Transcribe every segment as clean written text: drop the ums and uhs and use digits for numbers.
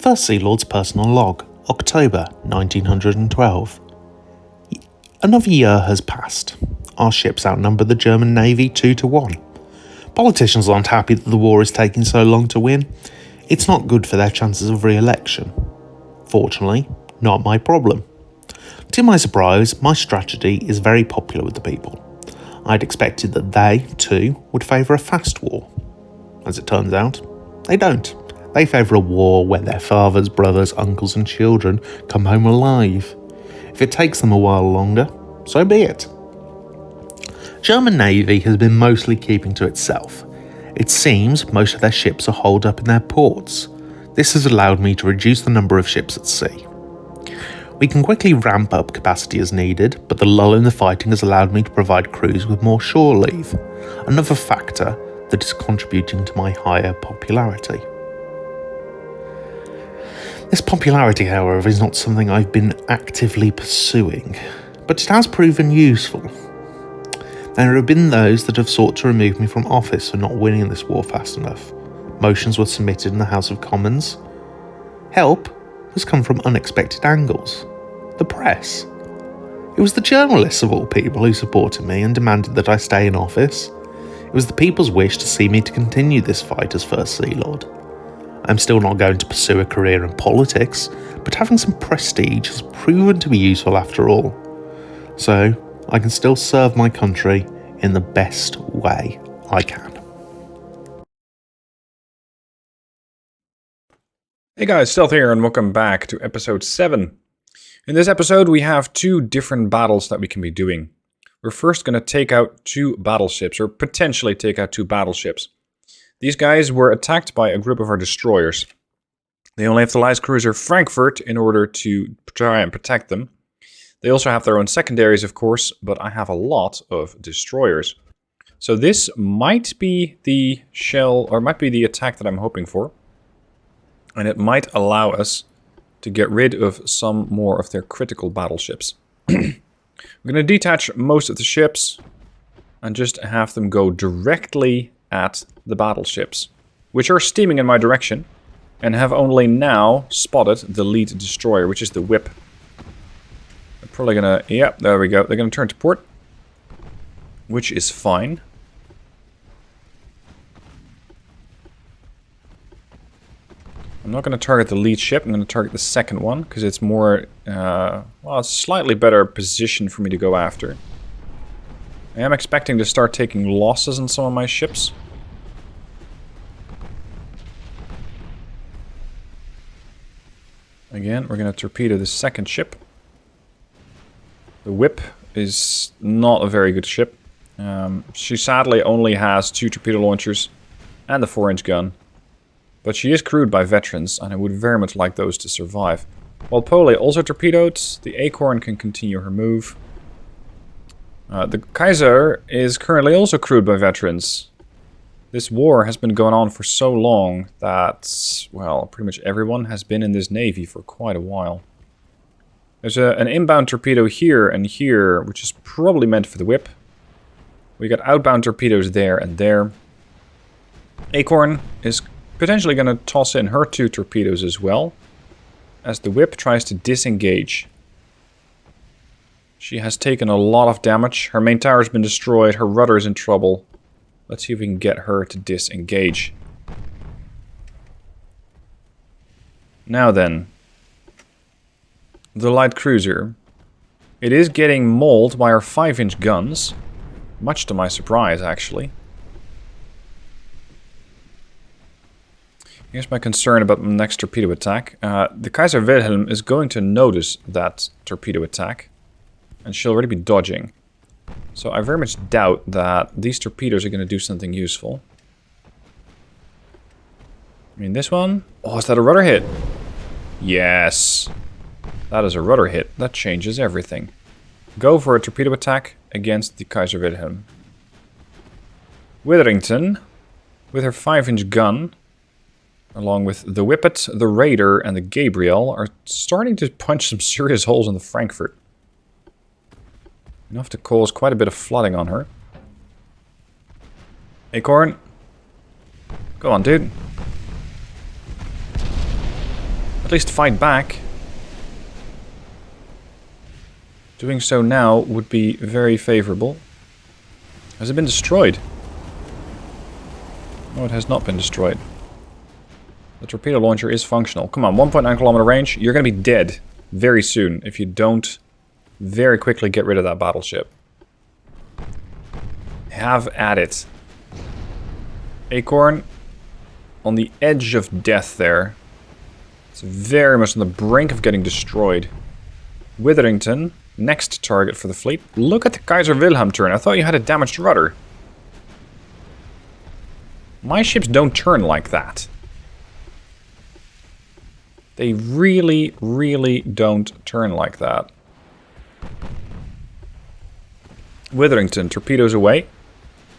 First Sea Lord's personal log, October 1912. Another year has passed. Our ships outnumber the German Navy 2-1. Politicians aren't happy that the war is taking so long to win. It's not good for their chances of re-election. Fortunately, not my problem. To my surprise, my strategy is very popular with the people. I'd expected that they, too, would favour a fast war. As it turns out, they don't. They favour a war where their fathers, brothers, uncles and children come home alive. If it takes them a while longer, so be it. German Navy has been mostly keeping to itself. It seems most of their ships are holed up in their ports. This has allowed me to reduce the number of ships at sea. We can quickly ramp up capacity as needed, but the lull in the fighting has allowed me to provide crews with more shore leave, another factor that is contributing to my higher popularity. This popularity, however, is not something I've been actively pursuing, but it has proven useful. There have been those that have sought to remove me from office for not winning this war fast enough. Motions were submitted in the House of Commons. Help has come from unexpected angles. The press. It was the journalists of all people who supported me and demanded that I stay in office. It was the people's wish to see me to continue this fight as First Sea Lord. I'm still not going to pursue a career in politics, but having some prestige has proven to be useful after all. So, I can still serve my country in the best way I can. Hey guys, Stealth here and welcome back to episode 7. In this episode we have 2 different battles that we can be doing. We're first going to take out 2 battleships, or potentially take out 2 battleships. These guys were attacked by a group of our destroyers. They only have the light cruiser Frankfurt in order to try and protect them. They also have their own secondaries, of course, but I have a lot of destroyers. So this might be the might be the attack that I'm hoping for. And it might allow us to get rid of some more of their critical battleships. We're going to detach most of the ships and just have them go directly at the battleships, which are steaming in my direction and have only now spotted the lead destroyer, which is the Whip. They're probably going to, yep, there we go. They're going to turn to port, which is fine. I'm not going to target the lead ship, I'm going to target the second one, because it's more, well, it's a slightly better position for me to go after. I am expecting to start taking losses on some of my ships. Again, we're going to torpedo the second ship. The Whip is not a very good ship. She sadly only has 2 torpedo launchers and the 4-inch gun. But she is crewed by veterans, and I would very much like those to survive. While Pole also torpedoed, the Acorn can continue her move. The Kaiser is currently also crewed by veterans. This war has been going on for so long that, well, pretty much everyone has been in this navy for quite a while. There's an inbound torpedo here and here, which is probably meant for the Whip. We got outbound torpedoes there and there. Acorn is potentially going to toss in her 2 torpedoes as well, as the Whip tries to disengage. She has taken a lot of damage. Her main tower has been destroyed. Her rudder is in trouble. Let's see if we can get her to disengage. Now then, the light cruiser. It is getting mauled by our 5-inch guns, much to my surprise, actually. Here's my concern about the next torpedo attack. The Kaiser Wilhelm is going to notice that torpedo attack, and she'll already be dodging. So I very much doubt that these torpedoes are going to do something useful. I mean, this one? Oh, is that a rudder hit? Yes. That is a rudder hit. That changes everything. Go for a torpedo attack against the Kaiser Wilhelm. Witherington, with her 5-inch gun, along with the Whippet, the Raider, and the Gabriel, are starting to punch some serious holes in the Frankfurt. Enough to cause quite a bit of flooding on her. Acorn. Go on, dude. At least fight back. Doing so now would be very favorable. Has it been destroyed? No, it has not been destroyed. The torpedo launcher is functional. Come on, 1.9 kilometer range. You're going to be dead very soon if you don't very quickly get rid of that battleship. Have at it. Acorn on the edge of death there. It's very much on the brink of getting destroyed. Witherington, next target for the fleet. Look at the Kaiser Wilhelm turn. I thought you had a damaged rudder. My ships don't turn like that. They really, really don't turn like that. Witherington, torpedoes away.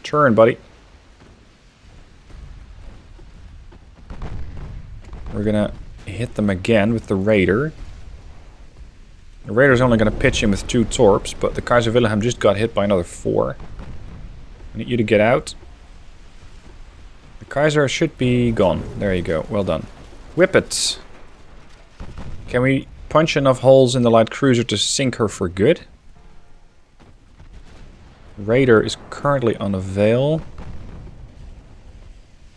Turn, buddy. We're gonna hit them again with the Raider. The Raider's only gonna pitch in with 2 torps, but the Kaiser Wilhelm just got hit by another 4. I need you to get out. The Kaiser should be gone. There you go. Well done. Whippets. Can we punch enough holes in the light cruiser to sink her for good? Raider is currently on a veil.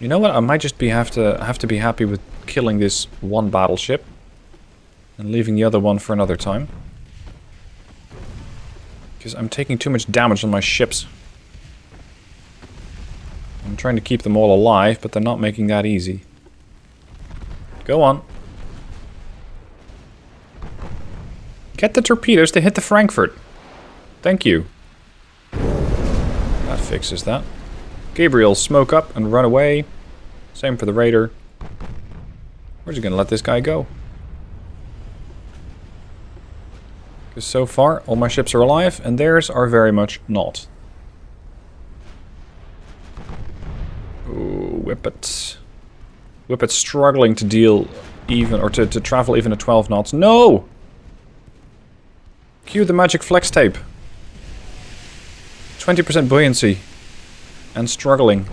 You know what? I might just have to be happy with killing this one battleship and leaving the other one for another time. Because I'm taking too much damage on my ships. I'm trying to keep them all alive, but they're not making that easy. Go on. Get the torpedoes to hit the Frankfurt. Thank you. That fixes that. Gabriel, smoke up and run away. Same for the Raider. We're just gonna let this guy go. Because so far, all my ships are alive, and theirs are very much not. Ooh, Whippets. Whippets struggling to deal even, or to travel even at 12 knots. No! Cue the magic flex tape. 20% buoyancy. And struggling.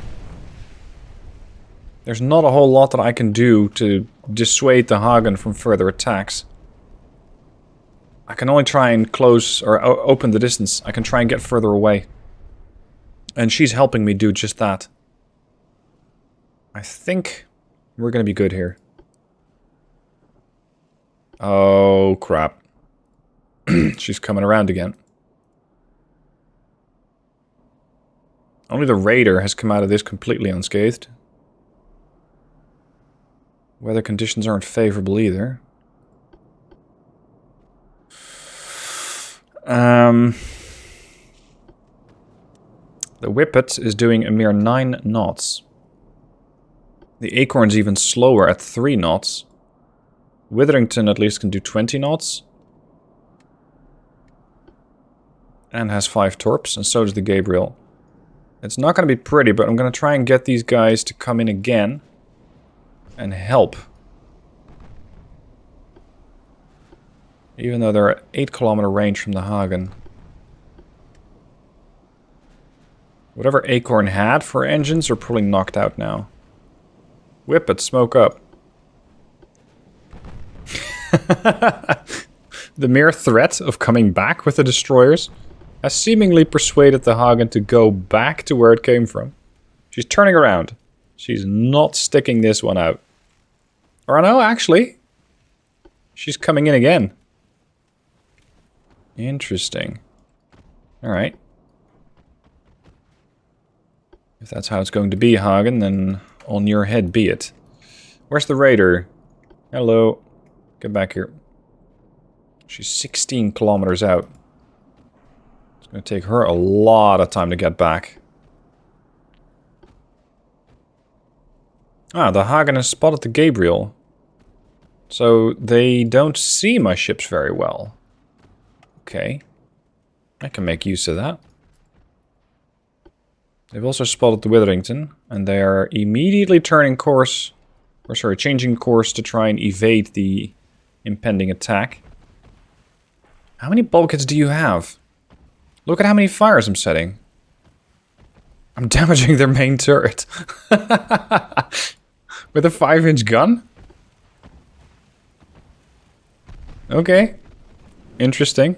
There's not a whole lot that I can do to dissuade the Hagen from further attacks. I can only try and close or open the distance. I can try and get further away. And she's helping me do just that. I think we're going to be good here. Oh, crap. She's coming around again. Only the Raider has come out of this completely unscathed. Weather conditions aren't favorable either. The Whippet is doing a mere 9 knots. The Acorn's even slower at 3 knots. Witherington at least can do 20 knots. And has 5 torps, and so does the Gabriel. It's not going to be pretty, but I'm going to try and get these guys to come in again and help. Even though they're at 8 kilometer range from the Hagen. Whatever Acorn had for engines are probably knocked out now. Whippet, smoke up. The mere threat of coming back with the destroyers has seemingly persuaded the Hagen to go back to where it came from. She's turning around. She's not sticking this one out. Or no, actually. She's coming in again. Interesting. Alright. If that's how it's going to be, Hagen, then on your head be it. Where's the Raider? Hello. Get back here. She's 16 kilometers out. It's going to take her a lot of time to get back. Ah, the Hagen has spotted the Gabriel. So they don't see my ships very well. Okay. I can make use of that. They've also spotted the Witherington, and they are immediately turning course, or sorry, changing course to try and evade the impending attack. How many bulkheads do you have? Look at how many fires I'm setting. I'm damaging their main turret. With a 5-inch gun? Okay. Interesting.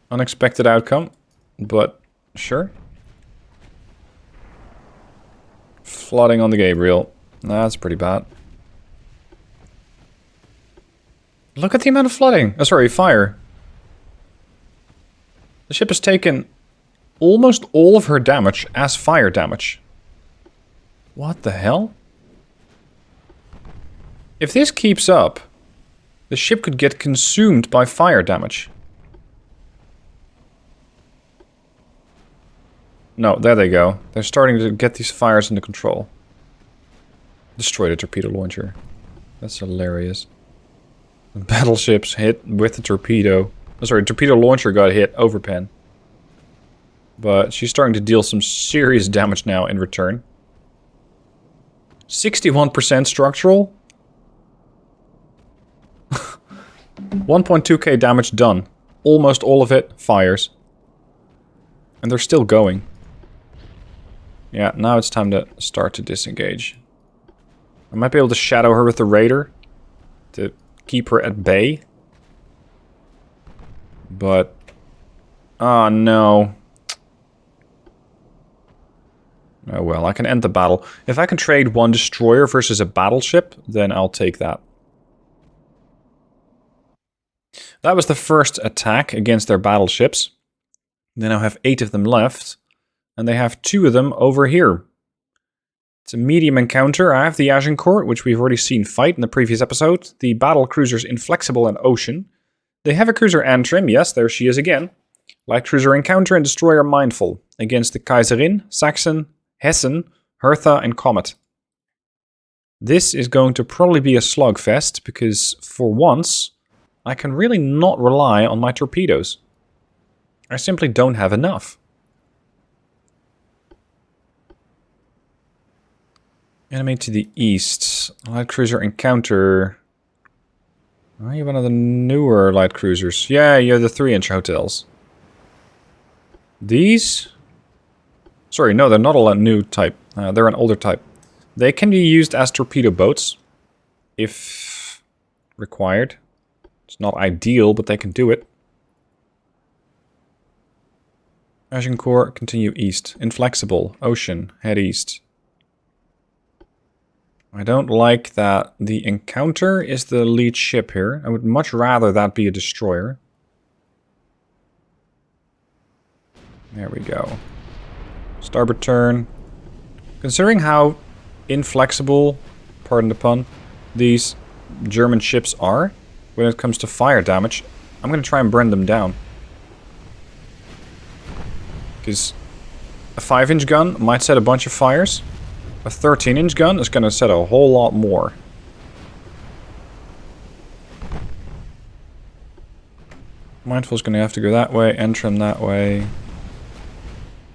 Unexpected outcome, but sure. Flooding on the Gabriel. That's pretty bad. Look at the amount of flooding. Oh, sorry, fire. The ship has taken almost all of her damage as fire damage. What the hell? If this keeps up, the ship could get consumed by fire damage. No, there they go. They're starting to get these fires under control. Destroy the torpedo launcher. That's hilarious. The battleships hit with the torpedo. Oh, sorry, torpedo launcher got hit, overpen. But she's starting to deal some serious damage now in return. 61% structural. 1.2k damage done. Almost all of it fires. And they're still going. Yeah, now it's time to start to disengage. I might be able to shadow her with the Raider to keep her at bay. But... oh no. Oh well, I can end the battle. If I can trade one destroyer versus a battleship, then I'll take that. That was the first attack against their battleships. They now have 8 of them left. And they have 2 of them over here. It's a medium encounter. I have the Agincourt, which we've already seen fight in the previous episode. The battle cruisers Inflexible and Ocean. They have a cruiser Antrim. Yes, there she is again. Light cruiser Encounter and destroyer Mindful. Against the Kaiserin, Saxon, Hessen, Hertha and Comet. This is going to probably be a slugfest, because for once, I can really not rely on my torpedoes. I simply don't have enough. Enemy to the east. Light cruiser Encounter. Are you one of the newer light cruisers? Yeah, you're the 3-inch hotels. These? Sorry, no, they're not a new type. They're an older type. They can be used as torpedo boats, if required. It's not ideal, but they can do it. Agincourt, continue east. Inflexible, Ocean, head east. I don't like that the Encounter is the lead ship here. I would much rather that be a destroyer. There we go. Starboard turn. Considering how inflexible, pardon the pun, these German ships are when it comes to fire damage, I'm going to try and burn them down. Because a 5-inch gun might set a bunch of fires. A 13-inch gun is going to set a whole lot more. Mindful's going to have to go that way, Entrim that way.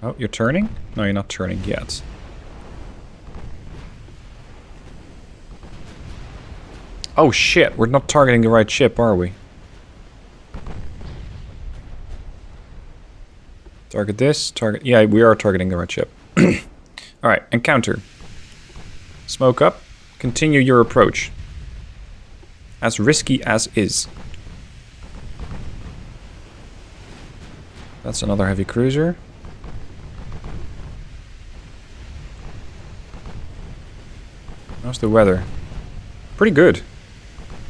Oh, you're turning? No, you're not turning yet. Oh shit, we're not targeting the right ship, are we? Target this, target... yeah, we are targeting the right ship. Alright, Encounter. Smoke up. Continue your approach. As risky as is. That's another heavy cruiser. How's the weather? Pretty good.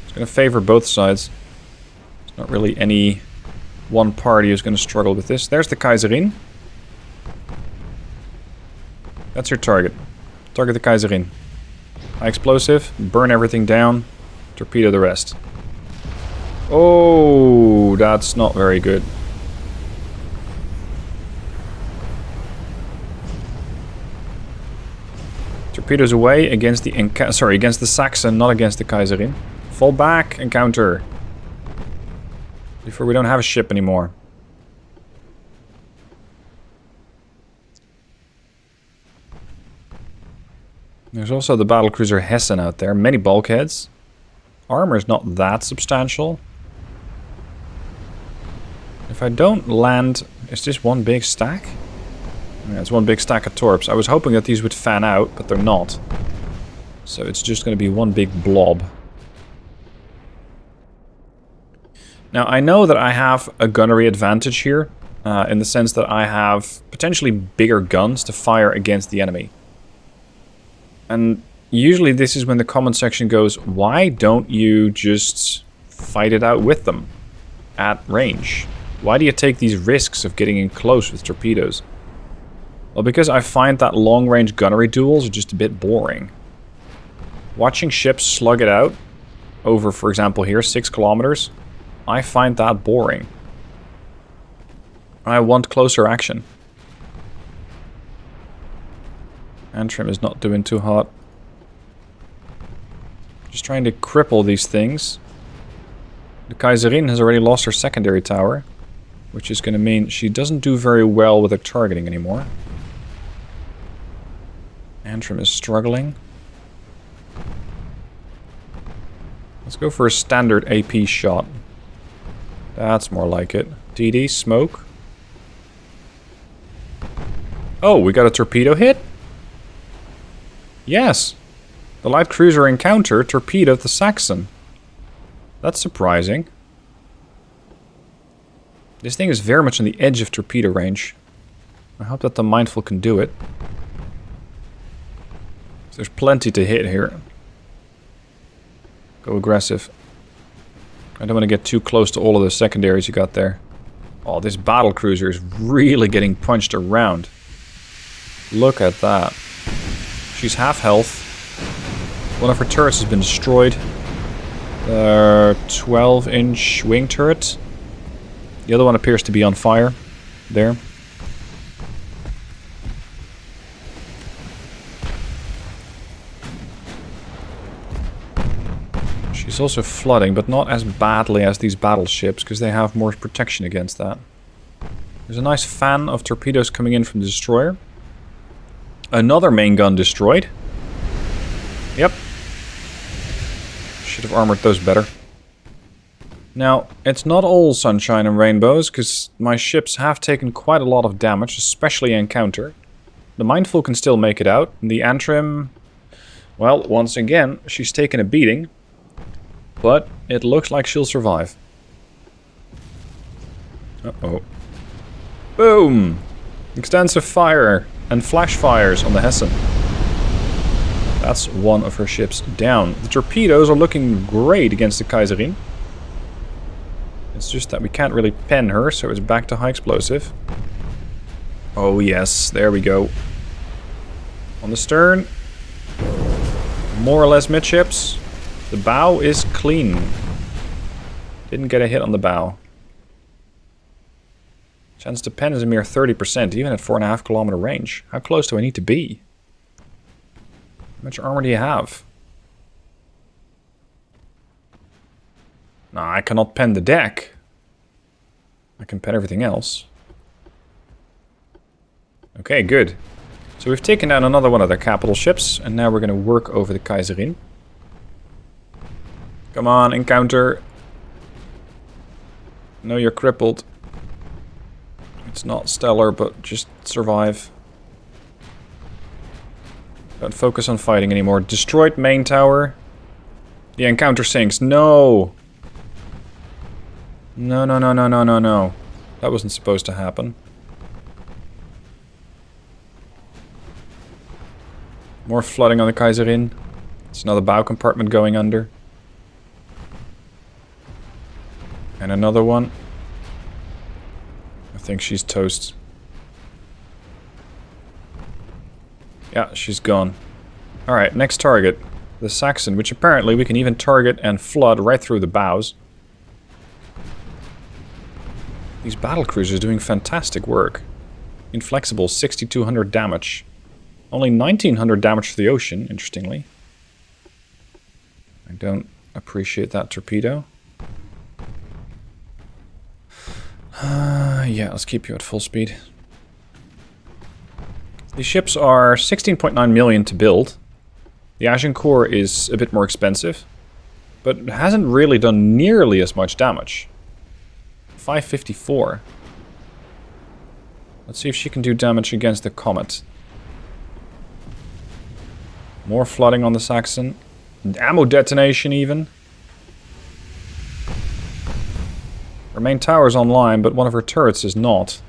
It's going to favor both sides. There's not really any one party who's going to struggle with this. There's the Kaiserin. That's your target. Target the Kaiserin. High explosive. Burn everything down. Torpedo the rest. Oh, that's not very good. Torpedoes away against the against the Saxon, not against the Kaiserin. Fall back, Encounter. Before we don't have a ship anymore. There's also the battlecruiser Hessen out there. Many bulkheads. Armor's not that substantial. If I don't land... is this one big stack? Yeah, it's one big stack of torps. I was hoping that these would fan out, but they're not. So it's just going to be one big blob. Now, I know that I have a gunnery advantage here, in the sense that I have potentially bigger guns to fire against the enemy. And usually this is when the comment section goes, why don't you just fight it out with them at range? Why do you take these risks of getting in close with torpedoes? Well, because I find that long-range gunnery duels are just a bit boring. Watching ships slug it out over, for example here, 6 kilometers, I find that boring. I want closer action. Antrim is not doing too hot. Just trying to cripple these things. The Kaiserin has already lost her secondary tower, which is going to mean she doesn't do very well with her targeting anymore. Antrim is struggling. Let's go for a standard AP shot. That's more like it. DD, smoke. Oh, we got a torpedo hit? Yes. The light cruiser encounter torpedoed the Saxon. That's surprising. This thing is very much on the edge of torpedo range. I hope that the Mindful can do it. There's plenty to hit here. Go aggressive. I don't want to get too close to all of the secondaries you got there. Oh, this battle cruiser is really getting punched around. Look at that. She's half health. One of her turrets has been destroyed. 12-inch wing turret. The other one appears to be on fire. There. She's also flooding, but not as badly as these battleships, because they have more protection against that. There's a nice fan of torpedoes coming in from the destroyer. Another main gun destroyed. Yep. Should have armored those better. Now, it's not all sunshine and rainbows, because my ships have taken quite a lot of damage, especially in counter. The Mindful can still make it out. The Antrim, well, once again, she's taken a beating. But it looks like she'll survive. Uh-oh. Boom! Extensive fire and flash fires on the Hessen. That's one of her ships down. The torpedoes are looking great against the Kaiserin. It's just that we can't really pen her, so it's back to high explosive. Oh yes, there we go. On the stern. More or less midships. The bow is clean. Didn't get a hit on the bow. Chance to pen is a mere 30%, even at 4.5 kilometer range. How close do I need to be? How much armor do you have? No, I cannot pen the deck. I can pen everything else. Okay, good. So we've taken down another one of their capital ships, and now we're going to work over the Kaiserin. Come on, encounter. No, you're crippled. It's not stellar, but just survive. Don't focus on fighting anymore. Destroyed main tower. The encounter sinks. No! No, no, no, no, no, no, no. That wasn't supposed to happen. More flooding on the Kaiserin. It's another bow compartment going under. And another one. I think she's toast. Yeah, she's gone. Alright, next target. The Saxon, which apparently we can even target and flood right through the bows. These battlecruisers doing fantastic work. Inflexible, 6,200 damage. Only 1,900 damage to the ocean, interestingly. I don't appreciate that torpedo. Yeah, let's keep you at full speed. These ships are 16.9 million to build. The Agincourt is a bit more expensive, but hasn't really done nearly as much damage. 554. Let's see if she can do damage against the Comet. More flooding on the Saxon. Ammo detonation even. Her main tower's online, but one of her turrets is not.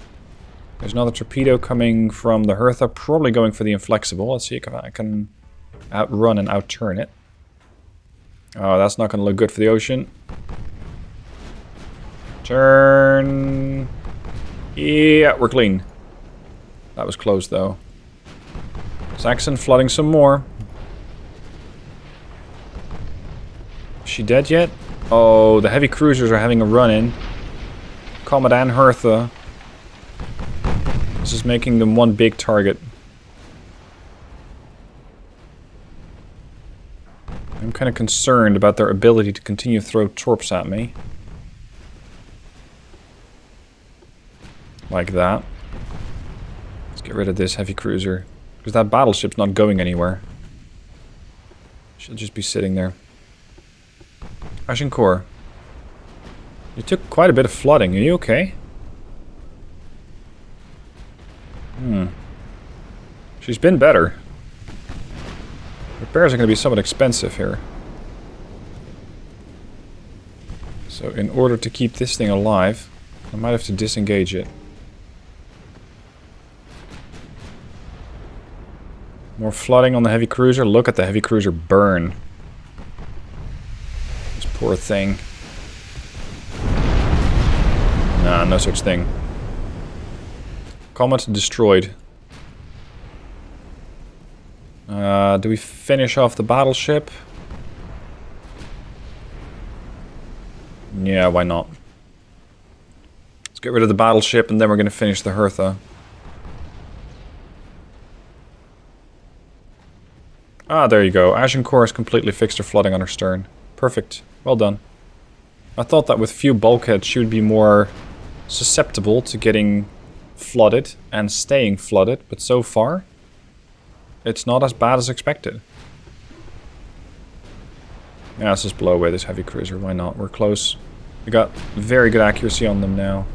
There's another torpedo coming from the Hertha, probably going for the inflexible. Let's see if I can outrun and outturn it. Oh, that's not going to look good for the ocean. Turn. Yeah, we're clean. That was close, though. Saxon flooding some more. Is she dead yet? Oh, the heavy cruisers are having a run-in. Comet and Hertha. This is making them one big target. I'm kind of concerned about their ability to continue to throw torps at me. Like that. Let's get rid of this heavy cruiser. Because that battleship's not going anywhere. She'll just be sitting there. Ashencore. You took quite a bit of flooding. Are you okay? She's been better. Repairs are going to be somewhat expensive here. So in order to keep this thing alive, I might have to disengage it. More flooding on the heavy cruiser. Look at the heavy cruiser burn. This poor thing. Nah, no such thing. Comet destroyed. Do we finish off the battleship? Yeah, why not? Let's get rid of the battleship and then we're going to finish the Hertha. Ah, there you go. Ashencore has completely fixed her flooding on her stern. Perfect. Well done. I thought that with few bulkheads she would be more susceptible to getting flooded and staying flooded, but so far it's not as bad as expected. Yeah, let's just blow away this heavy cruiser. Why not? We're close. We got very good accuracy on them now.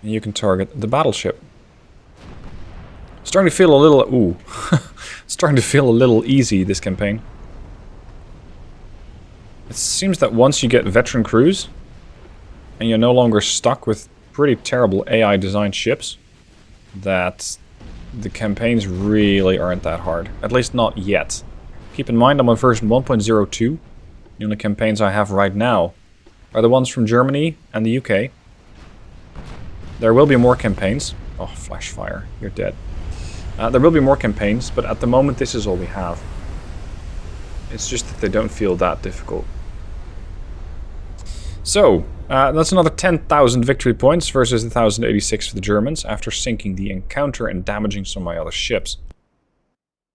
And you can target the battleship. Starting to feel a little... Ooh. Starting to feel a little easy, this campaign. It seems that once you get veteran crews, and you're no longer stuck with pretty terrible AI designed ships, that the campaigns really aren't that hard. At least not yet. Keep in mind I'm on version 1.02. The only campaigns I have right now are the ones from Germany and the UK. There will be more campaigns. Oh, flash fire. You're dead. There will be more campaigns, but at the moment this is all we have. It's just that they don't feel that difficult. So, that's another 10,000 victory points versus 1,086 for the Germans after sinking the Encounter and damaging some of my other ships.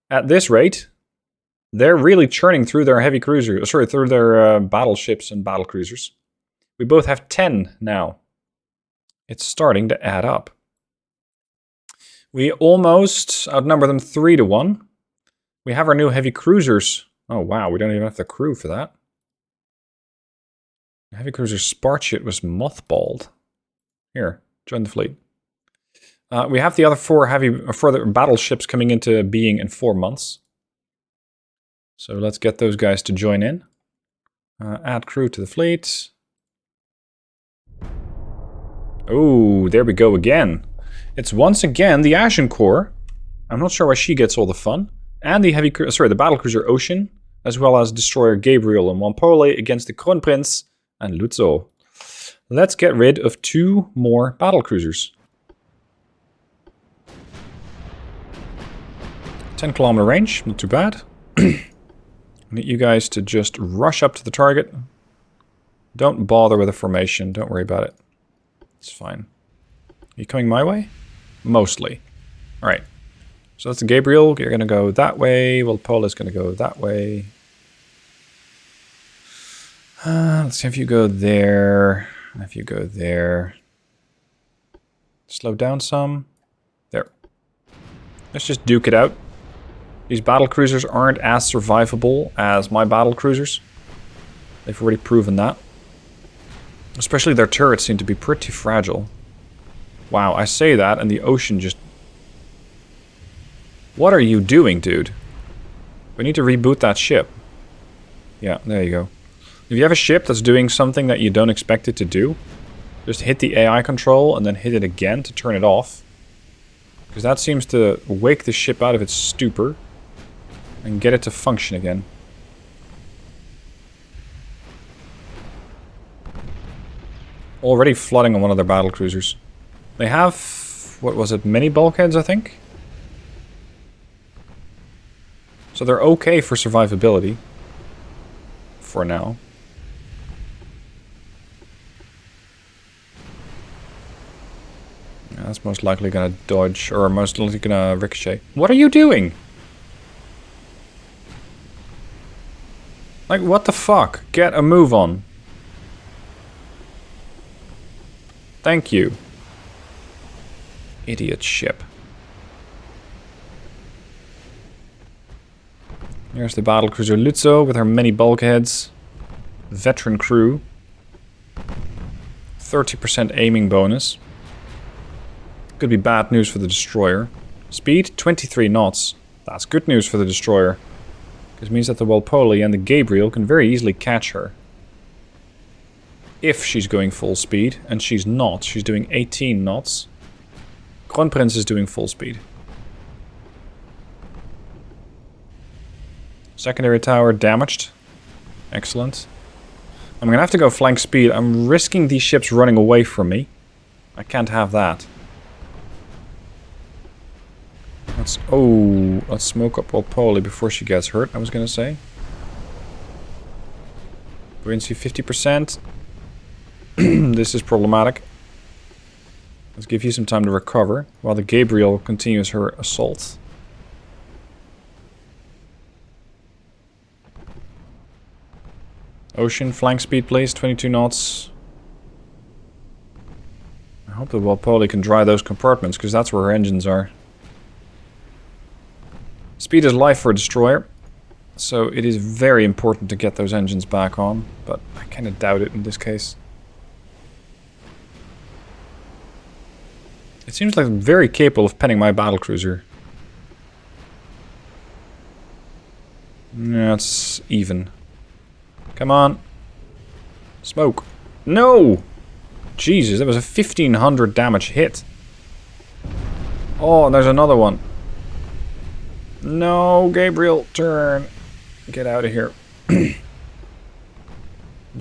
At this rate, they're really churning through their heavy cruisers, sorry, through their battleships and battle cruisers. We both have 10 now. It's starting to add up. We almost outnumber them 3-1. We have our new heavy cruisers. Oh wow, we don't even have the crew for that. The heavy cruiser Sparchit was mothballed. Here, join the fleet. We have the other further battleships coming into being in 4 months. So let's get those guys to join in. Add crew to the fleet. Oh, there we go again. It's once again the Ashencore. I'm not sure why she gets all the fun. And the the battlecruiser Ocean, as well as destroyer Gabriel and Wampole against the Kronprinz and Lutzo. Let's get rid of 2 more battlecruisers. 10-kilometer range, not too bad. I need you guys to just rush up to the target. Don't bother with the formation, don't worry about it. It's fine. Are you coming my way? Mostly. Alright. So that's Gabriel. You're going to go that way. Well, Paul is going to go that way. Let's see if you go there. If you go there. Slow down some. There. Let's just duke it out. These battle cruisers aren't as survivable as my battle cruisers. They've already proven that. Especially their turrets seem to be pretty fragile. Wow, I say that and the Ocean just... What are you doing, dude? We need to reboot that ship. Yeah, there you go. If you have a ship that's doing something that you don't expect it to do, just hit the AI control and then hit it again to turn it off. Because that seems to wake the ship out of its stupor and get it to function again. Already flooding on one of their battle cruisers. They have, what was it, mini bulkheads, I think? So they're okay for survivability. For now. Yeah, that's most likely gonna dodge, or most likely gonna ricochet. What are you doing? Like, what the fuck? Get a move on. Thank you. Idiot ship. Here's the battlecruiser Lutzo with her many bulkheads. Veteran crew. 30% aiming bonus. Could be bad news for the destroyer. Speed 23 knots. That's good news for the destroyer. Because it means that the Walpole and the Gabriel can very easily catch her. If she's going full speed, and she's not. She's doing 18 knots. Kronprinz is doing full speed. Secondary tower damaged. Excellent. I'm gonna have to go flank speed. I'm risking these ships running away from me. I can't have that. Let's smoke up Walpole before she gets hurt, I was gonna say. Buoyancy 50%. This is problematic. Let's give you some time to recover while the Gabriel continues her assault. Ocean, flank speed please, 22 knots. I hope the Walpole can dry those compartments, because that's where her engines are. Speed is life for a destroyer, so it is very important to get those engines back on, but I kind of doubt it in this case. It seems like I'm very capable of penning my battlecruiser. Yeah, it's even. Come on. Smoke. No! Jesus, that was a 1500 damage hit. Oh, and there's another one. No, Gabriel, turn. Get out of here. You've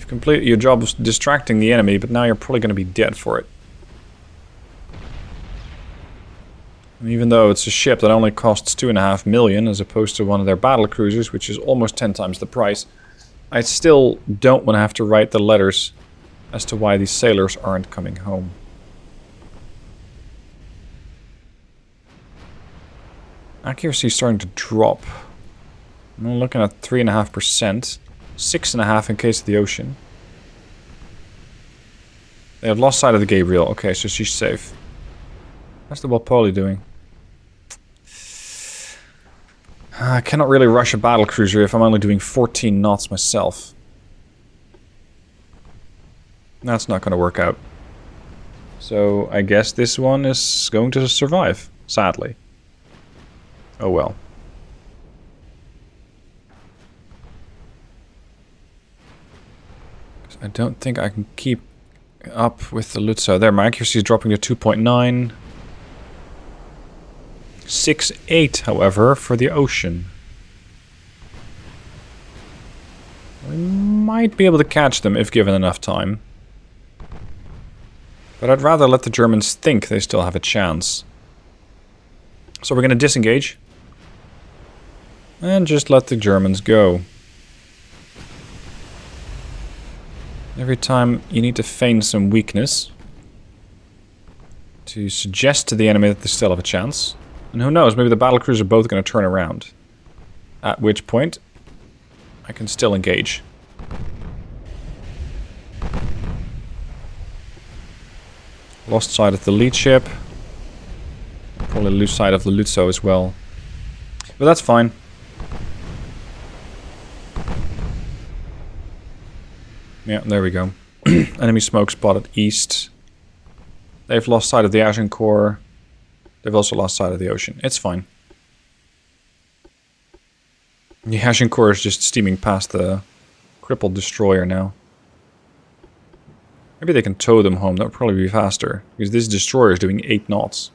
completed your job of distracting the enemy, but now you're probably going to be dead for it. And even though it's a ship that only costs 2.5 million as opposed to one of their battle cruisers, which is almost 10 times the price, I still don't want to have to write the letters as to why these sailors aren't coming home. Accuracy is starting to drop. I'm looking at 3.5%. 6.5% in case of the ocean. They have lost sight of the Gabriel. Okay, so she's safe. How's the Walpole doing? I cannot really rush a battlecruiser if I'm only doing 14 knots myself. That's not going to work out. So I guess this one is going to survive, sadly. Oh well. I don't think I can keep up with the Lutzo. There, my accuracy is dropping to 2.9. 6.8, however, for the ocean. We might be able to catch them if given enough time. But I'd rather let the Germans think they still have a chance. So we're going to disengage. And just let the Germans go. Every time you need to feign some weakness to suggest to the enemy that they still have a chance. And who knows, maybe the battlecruisers are both going to turn around. At which point, I can still engage. Lost sight of the lead ship. Probably lose sight of the Lutzo as well. But that's fine. Yeah, there we go. Enemy smoke spotted east. They've lost sight of the Agincourt. They've also lost sight of the ocean. It's fine. The Agincourt is just steaming past the crippled destroyer now. Maybe they can tow them home. That would probably be faster. Because this destroyer is doing 8 knots.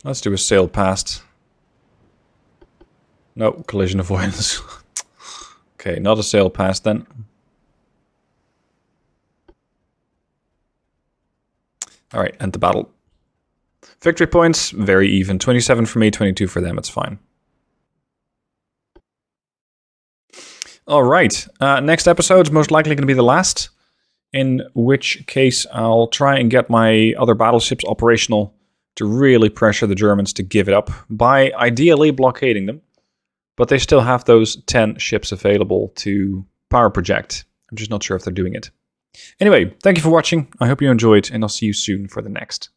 Let's do a sail past. No, collision avoidance. Okay, not a sail past then. Alright, end the battle. Victory points, very even. 27 for me, 22 for them, it's fine. Alright, next episode's most likely going to be the last. In which case I'll try and get my other battleships operational to really pressure the Germans to give it up. By ideally blockading them. But they still have those 10 ships available to power project. I'm just not sure if they're doing it. Anyway, thank you for watching. I hope you enjoyed, and I'll see you soon for the next.